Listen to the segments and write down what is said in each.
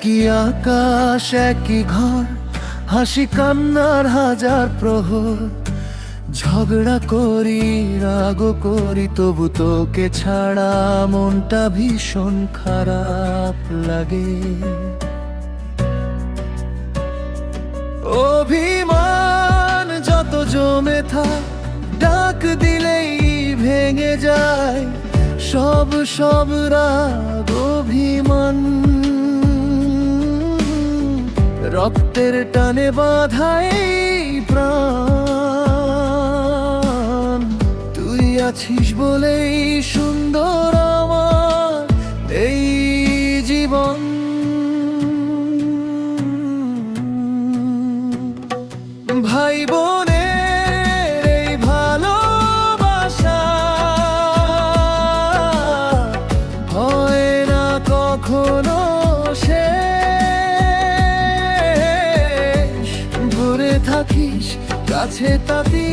একই আকাশ একই ঘর, হাসি কান্নার হাজার প্রহর। ঝগড়া করি রাগ করি তবু তোকে ছাড়া মনটা ভীষণ খারাপ লাগে। অভিমান যত জমে থাক, ডাক দিলেই ভেঙে যায় সব রাগ অভিমান। রক্তের টানে বাঁধাই প্রাণ, তুই আছিস বলেই সুন্দর আমার এই জীবন। ভাই বোনের এই ভালোবাসা হয় না কখনো শেষ। দূরে থাকিস কাছে তাকিস,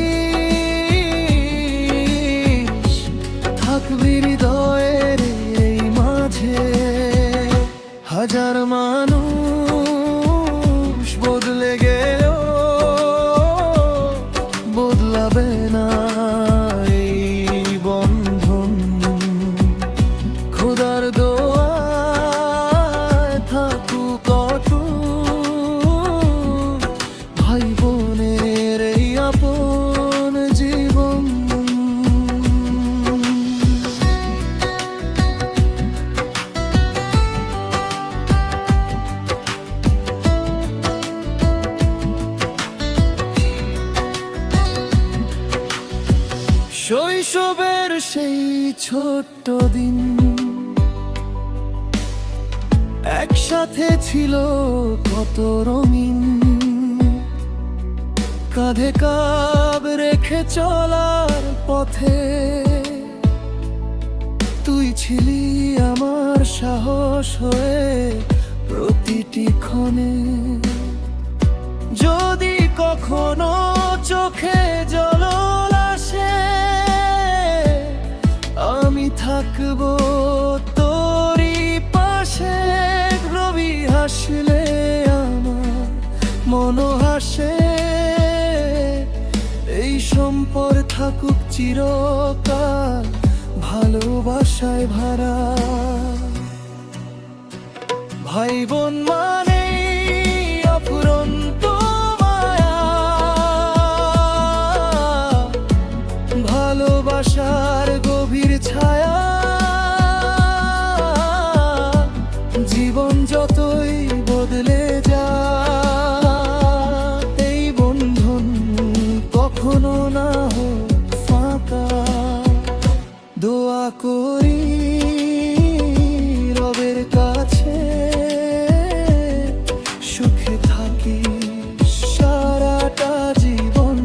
থাকবি হৃদয়ের এই মাঝে। হাজার মানুষ বদলে গেলেও বদলাবে না এই বন্ধন। খোদার দোয়ায় থাকুক অটুট ভাই বোনের এই আপন জীবন। শৈশবের সেই ছোট্ট দিন, একসাথে ছিল কত রঙিন। কাঁধে কাঁধ রেখে চলার পথে তুই ছিলি আমার সাহস হয়ে প্রতিটি ক্ষণে। যদি কখনো চোখে জল আসে, আমি থাকবো তোরই পাশে। রবি হাসলে আমার মনও হাসে, এই সম্পর্ক থাকুক চিরকাল ভালোবাসায় ভরা। ভাই বোন মানে অফুরন্ত মায়া, ভালোবাসার গভীর ছায়া। জীবন যতই বদলে যায়, এই বন্ধন কখনো না হোক ফাঁকা। দোয়া করি রবের কাছে সুখে থাকি সারাটা জীবন।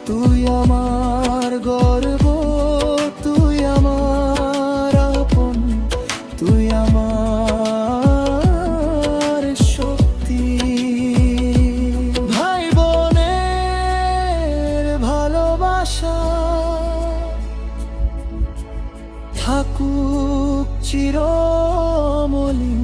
তুই আমার গর্ব, তুই আমার আপন, তুই আমার শক্তি। ভাই বোনের ভালোবাসা থাকুক চিরমলিন।